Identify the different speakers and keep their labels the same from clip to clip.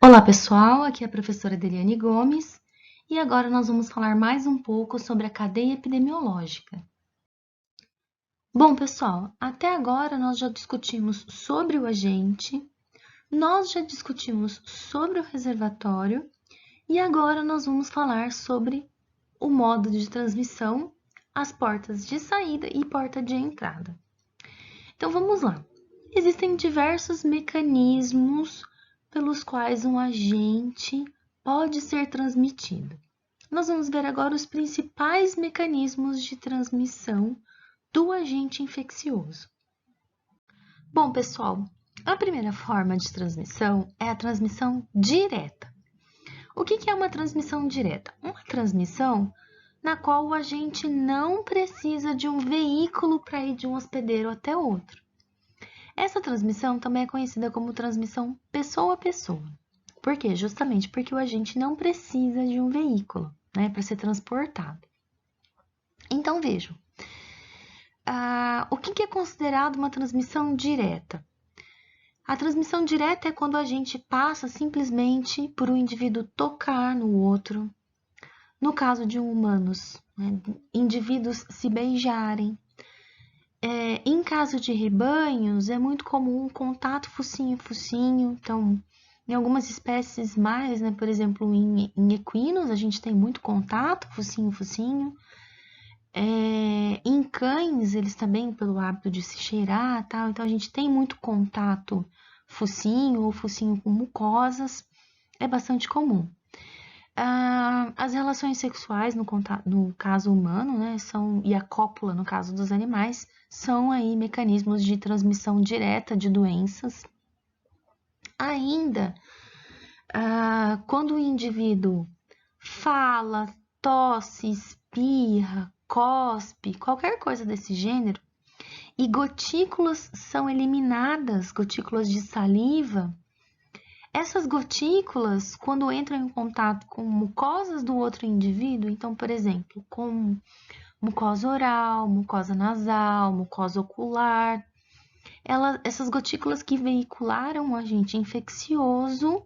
Speaker 1: Olá pessoal, aqui é a professora Deliane Gomes e agora nós vamos falar mais um pouco sobre a cadeia epidemiológica. Bom pessoal, até agora nós já discutimos sobre o agente, nós já discutimos sobre o reservatório e agora nós vamos falar sobre o modo de transmissão, as portas de saída e porta de entrada. Então vamos lá. Existem diversos mecanismos pelos quais um agente pode ser transmitido. Nós vamos ver agora os principais mecanismos de transmissão do agente infeccioso. Bom, pessoal, a primeira forma de transmissão é a transmissão direta. O que é uma transmissão direta? Uma transmissão na qual o agente não precisa de um veículo para ir de um hospedeiro até outro. Essa transmissão também é conhecida como transmissão pessoa a pessoa. Por quê? Justamente porque o agente não precisa de um veículo, né, para ser transportado. Então, vejam, o que é considerado uma transmissão direta? A transmissão direta é quando a gente passa simplesmente por um indivíduo tocar no outro. No caso de humanos, né, indivíduos se beijarem. Em caso de rebanhos, é muito comum um contato focinho-focinho. Então, em algumas espécies mais, né, por exemplo, em equinos, a gente tem muito contato focinho-focinho. Em cães, eles também, pelo hábito de se cheirar, tal, então a gente tem muito contato focinho ou focinho com mucosas, é bastante comum. As relações sexuais, no caso humano, né, e a cópula, no caso dos animais, são aí mecanismos de transmissão direta de doenças. Ainda, quando o indivíduo fala, tosse, espirra, cospe, qualquer coisa desse gênero, e gotículas são eliminadas, gotículas de saliva, essas gotículas, quando entram em contato com mucosas do outro indivíduo, então, por exemplo, com mucosa oral, mucosa nasal, mucosa ocular, essas gotículas que veicularam o agente infeccioso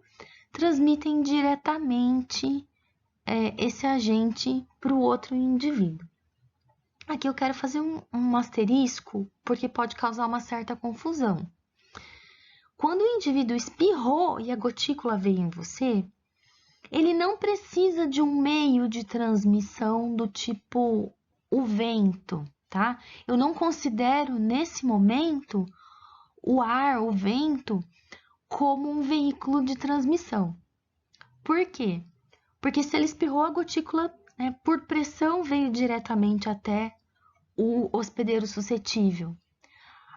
Speaker 1: transmitem diretamente esse agente para o outro indivíduo. Aqui eu quero fazer um asterisco, porque pode causar uma certa confusão. Quando o indivíduo espirrou e a gotícula veio em você, ele não precisa de um meio de transmissão do tipo o vento, tá? Eu não considero nesse momento o ar, o vento, como um veículo de transmissão. Por quê? Porque se ele espirrou, a gotícula, né, por pressão, veio diretamente até o hospedeiro suscetível.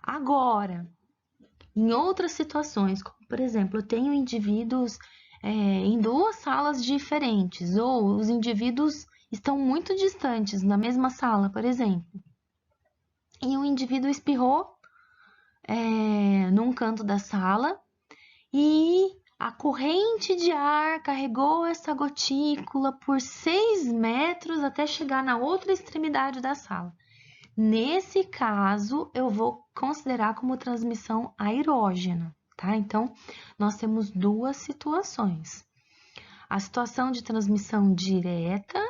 Speaker 1: Agora, em outras situações, como por exemplo, eu tenho indivíduos em duas salas diferentes, ou os indivíduos estão muito distantes na mesma sala, por exemplo, e um indivíduo espirrou num canto da sala e a corrente de ar carregou essa gotícula por 6 metros até chegar na outra extremidade da sala. Nesse caso, eu vou considerar como transmissão aerógena, tá? Então, nós temos duas situações. A situação de transmissão direta,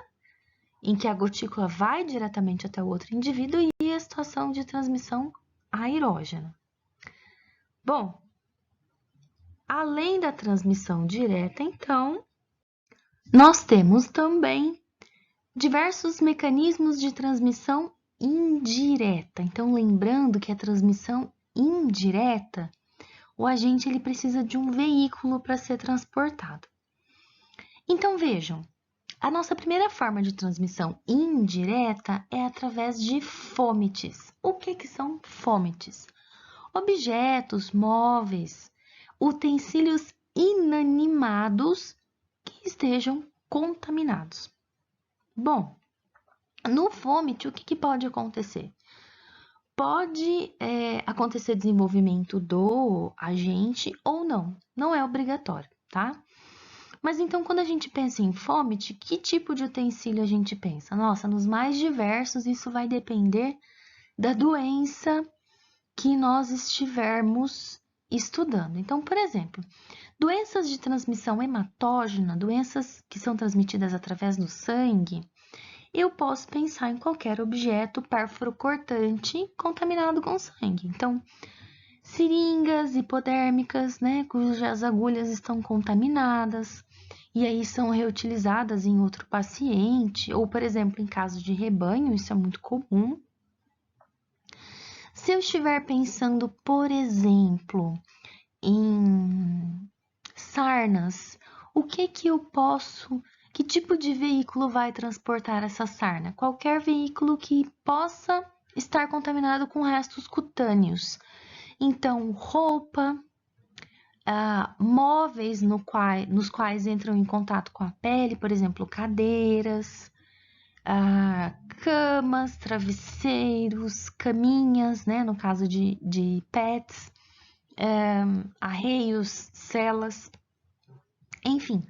Speaker 1: em que a gotícula vai diretamente até o outro indivíduo, e a situação de transmissão aerógena. Bom, além da transmissão direta, então, nós temos também diversos mecanismos de transmissão indireta. Então, lembrando que a transmissão indireta, o agente ele precisa de um veículo para ser transportado. Então, vejam, a nossa primeira forma de transmissão indireta é através de fômites. O que são fômites? Objetos, móveis, utensílios inanimados que estejam contaminados. Bom, no vômito, o que pode acontecer? Pode acontecer desenvolvimento do agente ou não, não é obrigatório, tá? Mas então, quando a gente pensa em vômito, que tipo de utensílio a gente pensa? Nossa, nos mais diversos, isso vai depender da doença que nós estivermos estudando. Então, por exemplo, Doenças de transmissão hematógena, doenças que são transmitidas através do sangue, eu posso pensar em qualquer objeto pérfuro-cortante contaminado com sangue. Então, seringas hipodérmicas, né, cujas agulhas estão contaminadas e aí são reutilizadas em outro paciente, ou, por exemplo, em caso de rebanho, isso é muito comum. Se eu estiver pensando, por exemplo, em sarnas, que tipo de veículo vai transportar essa sarna? Qualquer veículo que possa estar contaminado com restos cutâneos. Então, roupa, móveis nos quais entram em contato com a pele, por exemplo, cadeiras, camas, travesseiros, caminhas, né, no caso de pets, arreios, celas, enfim.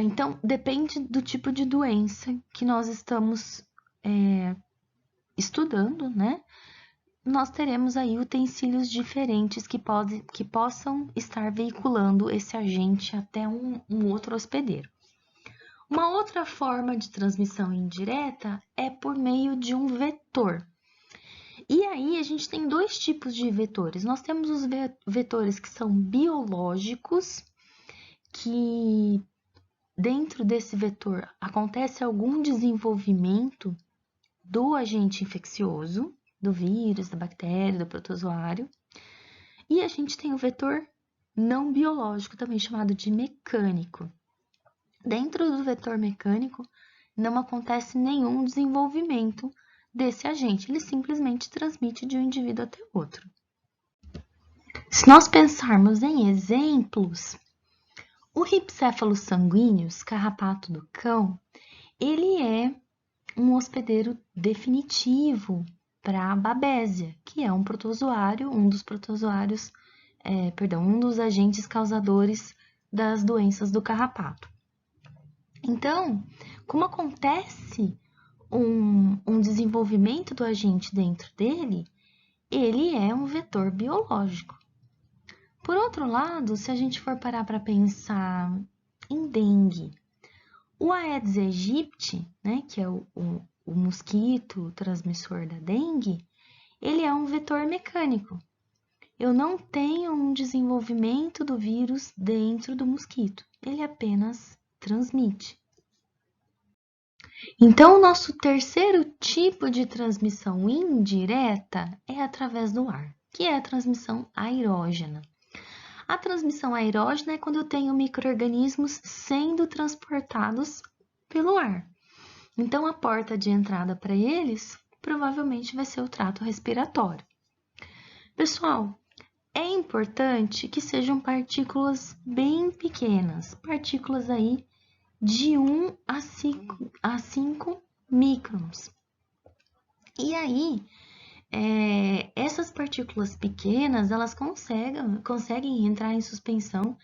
Speaker 1: Então, depende do tipo de doença que nós estamos estudando, né? Nós teremos aí utensílios diferentes que possam estar veiculando esse agente até um outro hospedeiro. Uma outra forma de transmissão indireta é por meio de um vetor. E aí a gente tem dois tipos de vetores. Nós temos os vetores que são biológicos, que dentro desse vetor acontece algum desenvolvimento do agente infeccioso, do vírus, da bactéria, do protozoário. E a gente tem o vetor não biológico, também chamado de mecânico. Dentro do vetor mecânico, não acontece nenhum desenvolvimento desse agente, ele simplesmente transmite de um indivíduo até outro. Se nós pensarmos em exemplos, o ripséfalo sanguíneos, carrapato do cão, ele é um hospedeiro definitivo para a babésia, que é um protozoário, um dos agentes causadores das doenças do carrapato. Então, como acontece um desenvolvimento do agente dentro dele, ele é um vetor biológico. Por outro lado, se a gente for parar para pensar em dengue, o Aedes aegypti, né, que é o mosquito transmissor da dengue, ele é um vetor mecânico. Eu não tenho um desenvolvimento do vírus dentro do mosquito, ele apenas transmite. Então, o nosso terceiro tipo de transmissão indireta é através do ar, que é a transmissão aerógena. A transmissão aerógena é quando eu tenho micro-organismos sendo transportados pelo ar. Então, a porta de entrada para eles provavelmente vai ser o trato respiratório. Pessoal, é importante que sejam partículas bem pequenas, partículas aí de 1 a 5 microns. E aí, essas partículas pequenas, elas conseguem entrar em suspensão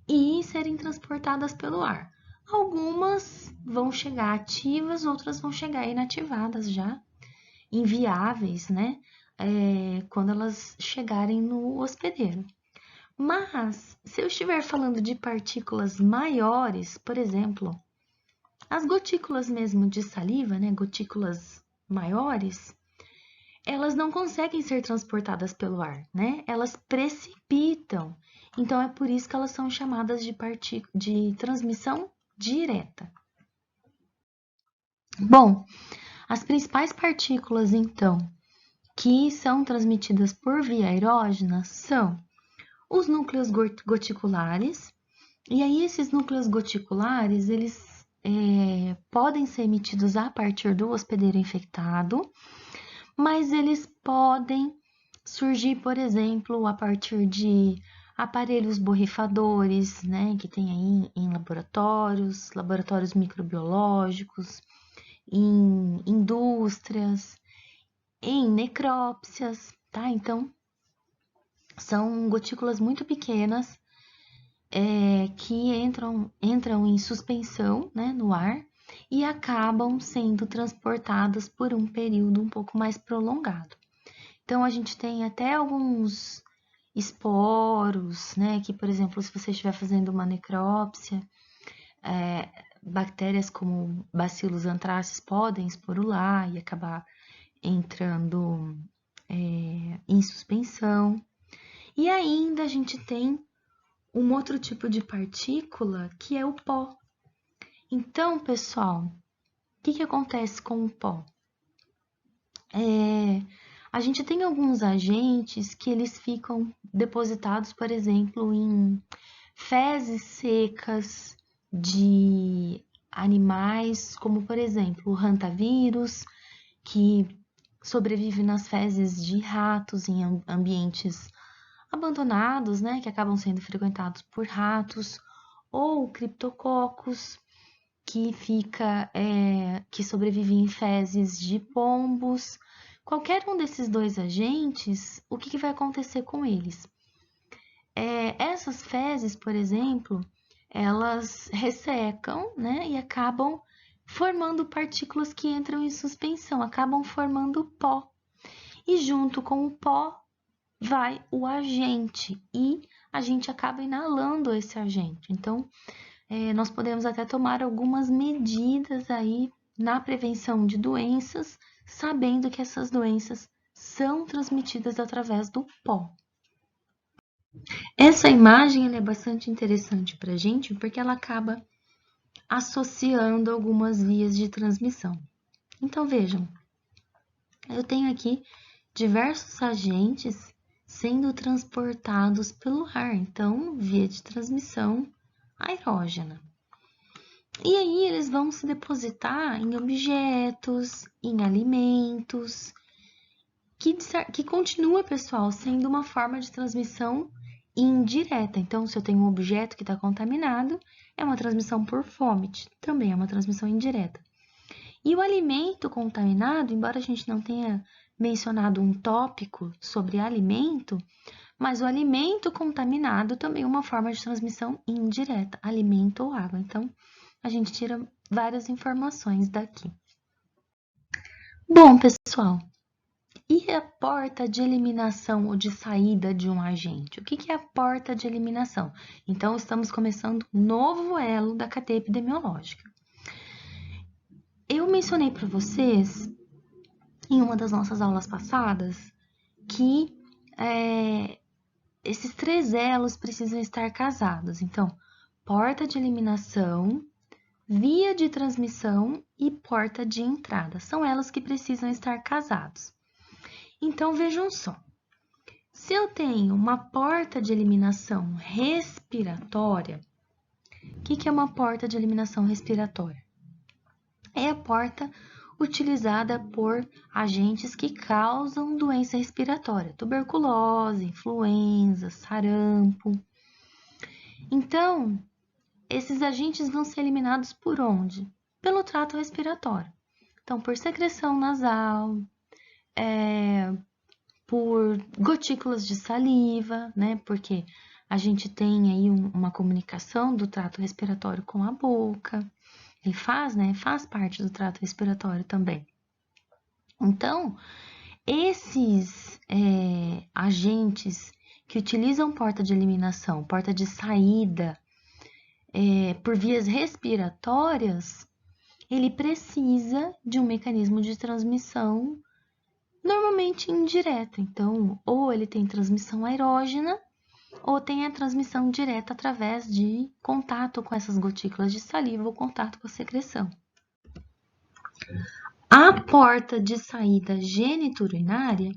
Speaker 1: e serem transportadas pelo ar. Algumas vão chegar ativas, outras vão chegar inativadas já, inviáveis, né? Quando elas chegarem no hospedeiro. Mas, se eu estiver falando de partículas maiores, por exemplo, as gotículas mesmo de saliva, né? Gotículas maiores, elas não conseguem ser transportadas pelo ar, né? Elas precipitam. Então, é por isso que elas são chamadas de transmissão direta. Bom, as principais partículas, então, que são transmitidas por via aerógena são os núcleos goticulares. E aí, esses núcleos goticulares, eles podem ser emitidos a partir do hospedeiro infectado, mas eles podem surgir, por exemplo, a partir de aparelhos borrifadores, né, que tem aí em laboratórios microbiológicos, em indústrias, em necrópsias, tá? Então, são gotículas muito pequenas que entram em suspensão, né, no ar e acabam sendo transportadas por um período um pouco mais prolongado. Então, a gente tem até alguns esporos, né? Que, por exemplo, se você estiver fazendo uma necrópsia, bactérias como bacilos anthracis podem esporular e acabar entrando em suspensão. E ainda a gente tem um outro tipo de partícula que é o pó. Então, pessoal, o que acontece com o pó? A gente tem alguns agentes que eles ficam depositados, por exemplo, em fezes secas de animais, como por exemplo o hantavírus, que sobrevive nas fezes de ratos em ambientes abandonados, né, que acabam sendo frequentados por ratos, ou criptococcus, que sobrevive em fezes de pombos. Qualquer um desses dois agentes, o que vai acontecer com eles? Essas fezes, por exemplo, elas ressecam, né, e acabam formando partículas que entram em suspensão, acabam formando pó. E junto com o pó vai o agente e a gente acaba inalando esse agente. Então, nós podemos até tomar algumas medidas aí na prevenção de doenças, sabendo que essas doenças são transmitidas através do pó. Essa imagem ela é bastante interessante para a gente porque ela acaba associando algumas vias de transmissão. Então, vejam, eu tenho aqui diversos agentes sendo transportados pelo ar, então, via de transmissão aerógena. E aí eles vão se depositar em objetos, em alimentos, que continua, pessoal, sendo uma forma de transmissão indireta. Então, se eu tenho um objeto que está contaminado, é uma transmissão por vômito, também é uma transmissão indireta. E o alimento contaminado, embora a gente não tenha mencionado um tópico sobre alimento, mas o alimento contaminado também é uma forma de transmissão indireta, alimento ou água. Então, a gente tira várias informações daqui. Bom, pessoal, e a porta de eliminação ou de saída de um agente? O que é a porta de eliminação? Então, estamos começando um novo elo da cadeia epidemiológica. Eu mencionei para vocês, em uma das nossas aulas passadas, que esses 3 elos precisam estar casados. Então, porta de eliminação, via de transmissão e porta de entrada. São elas que precisam estar casados. Então, vejam só. Se eu tenho uma porta de eliminação respiratória, o que é uma porta de eliminação respiratória? É a porta utilizada por agentes que causam doença respiratória, tuberculose, influenza, sarampo. Então, esses agentes vão ser eliminados por onde? Pelo trato respiratório. Então, por secreção nasal, por gotículas de saliva, né? Porque a gente tem aí uma comunicação do trato respiratório com a boca. Ele faz parte do trato respiratório também. Então, esses agentes que utilizam porta de eliminação, porta de saída, por vias respiratórias, ele precisa de um mecanismo de transmissão normalmente indireta. Então, ou ele tem transmissão aerógena, ou tem a transmissão direta através de contato com essas gotículas de saliva ou contato com a secreção. A porta de saída geniturinária,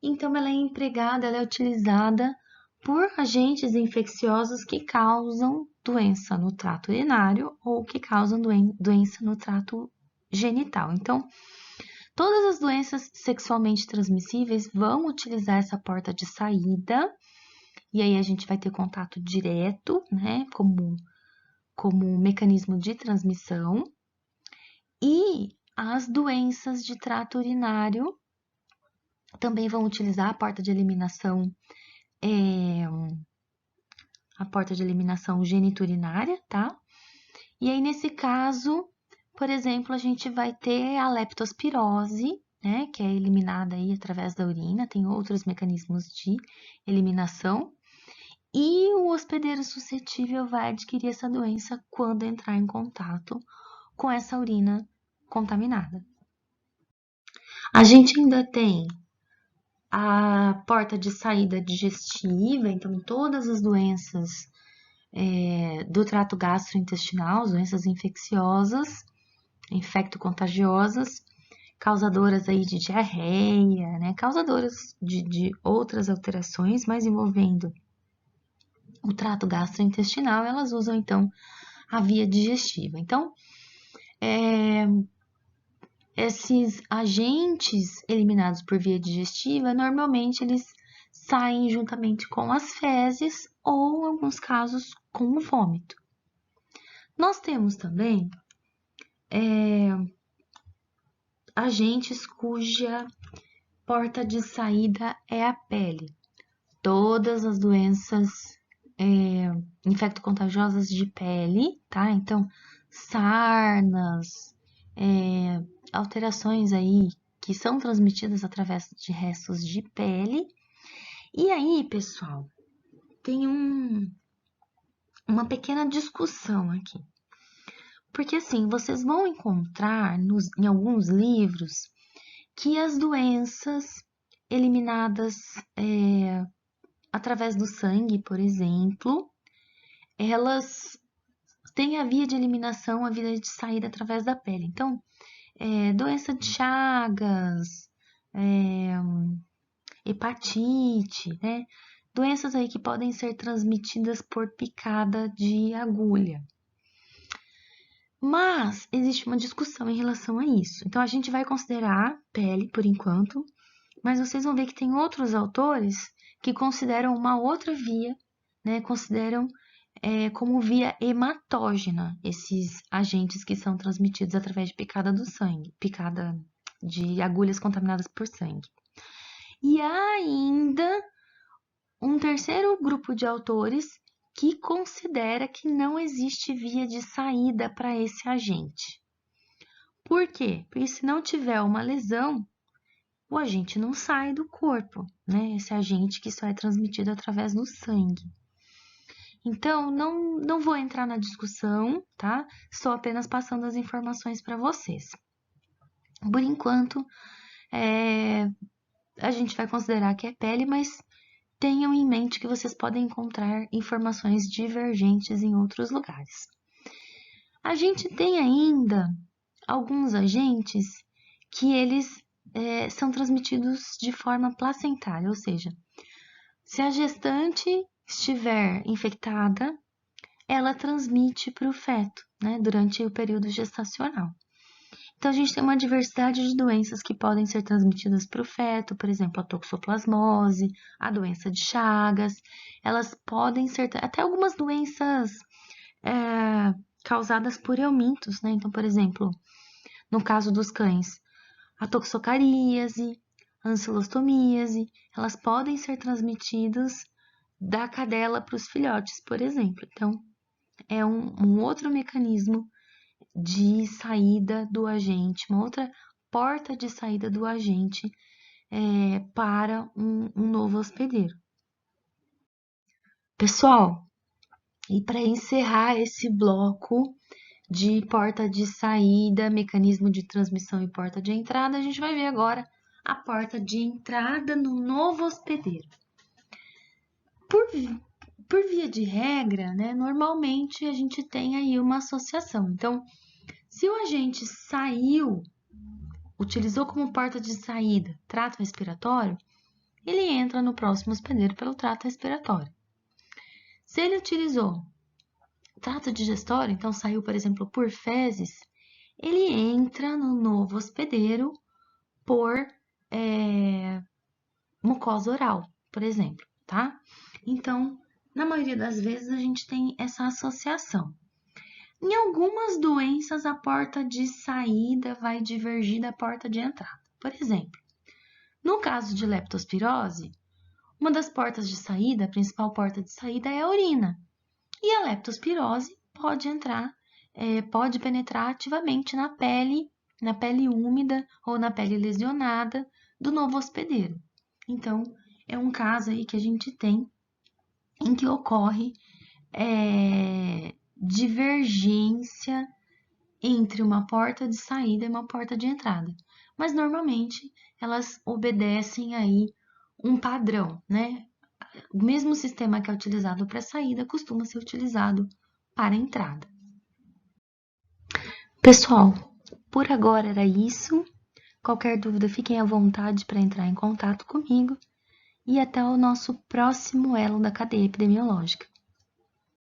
Speaker 1: então ela é utilizada por agentes infecciosos que causam doença no trato urinário ou que causam doença no trato genital. Então, todas as doenças sexualmente transmissíveis vão utilizar essa porta de saída, e aí a gente vai ter contato direto, né, como mecanismo de transmissão, e as doenças de trato urinário também vão utilizar a porta de eliminação geniturinária, tá? E aí, nesse caso, por exemplo, a gente vai ter a leptospirose, né, que é eliminada aí através da urina, tem outros mecanismos de eliminação. E o hospedeiro suscetível vai adquirir essa doença quando entrar em contato com essa urina contaminada. A gente ainda tem a porta de saída digestiva, então todas as doenças do trato gastrointestinal, doenças infecciosas, infecto-contagiosas, causadoras aí de diarreia, né? Causadoras de outras alterações, mas envolvendo o trato gastrointestinal, elas usam então a via digestiva. Então, esses agentes eliminados por via digestiva, normalmente eles saem juntamente com as fezes ou, em alguns casos, com o vômito. Nós temos também agentes cuja porta de saída é a pele. Todas as doenças infecto-contagiosas de pele, tá? Então, sarnas, alterações aí que são transmitidas através de restos de pele. E aí, pessoal, tem uma pequena discussão aqui. Porque assim, vocês vão encontrar em alguns livros que as doenças eliminadas através do sangue, por exemplo, elas têm a via de eliminação, a via de saída através da pele. Então, doença de Chagas, hepatite, né? Doenças aí que podem ser transmitidas por picada de agulha. Mas existe uma discussão em relação a isso. Então, a gente vai considerar pele por enquanto, mas vocês vão ver que tem outros autores que consideram uma outra via, né? Consideram como via hematógena esses agentes que são transmitidos através de picada do sangue, picada de agulhas contaminadas por sangue. E há ainda um terceiro grupo de autores que considera que não existe via de saída para esse agente. Por quê? Porque se não tiver uma lesão, o agente não sai do corpo, né? Esse agente que só é transmitido através do sangue. Então, não vou entrar na discussão, tá? Estou apenas passando as informações para vocês. Por enquanto, a gente vai considerar que é pele, mas tenham em mente que vocês podem encontrar informações divergentes em outros lugares. A gente tem ainda alguns agentes que eles são transmitidos de forma placentária, ou seja, se a gestante estiver infectada, ela transmite para o feto, né, durante o período gestacional. Então, a gente tem uma diversidade de doenças que podem ser transmitidas para o feto, por exemplo, a toxoplasmose, a doença de Chagas. Elas podem ser até algumas doenças causadas por eumintos, né? Então, por exemplo, no caso dos cães, a toxocaríase, a ancilostomíase, elas podem ser transmitidas da cadela para os filhotes, por exemplo. Então, é um outro mecanismo de saída do agente, uma outra porta de saída do agente para um novo hospedeiro. Pessoal, e para encerrar esse bloco de porta de saída, mecanismo de transmissão e porta de entrada, a gente vai ver agora a porta de entrada no novo hospedeiro. Por via de regra, né, normalmente a gente tem aí uma associação. Então, se o agente utilizou como porta de saída trato respiratório, ele entra no próximo hospedeiro pelo trato respiratório. Se ele utilizou trato digestório, então saiu, por exemplo, por fezes, ele entra no novo hospedeiro por mucosa oral, por exemplo, tá? Então, na maioria das vezes, a gente tem essa associação. Em algumas doenças, a porta de saída vai divergir da porta de entrada. Por exemplo, no caso de leptospirose, uma das portas de saída, a principal porta de saída é a urina. E a leptospirose pode penetrar ativamente na pele, na pele úmida ou na pele lesionada do novo hospedeiro. Então, é um caso aí que a gente tem em que ocorre divergência entre uma porta de saída e uma porta de entrada. Mas normalmente elas obedecem aí um padrão, né? O mesmo sistema que é utilizado para a saída costuma ser utilizado para a entrada. Pessoal, por agora era isso. Qualquer dúvida, fiquem à vontade para entrar em contato comigo. E até o nosso próximo elo da cadeia epidemiológica.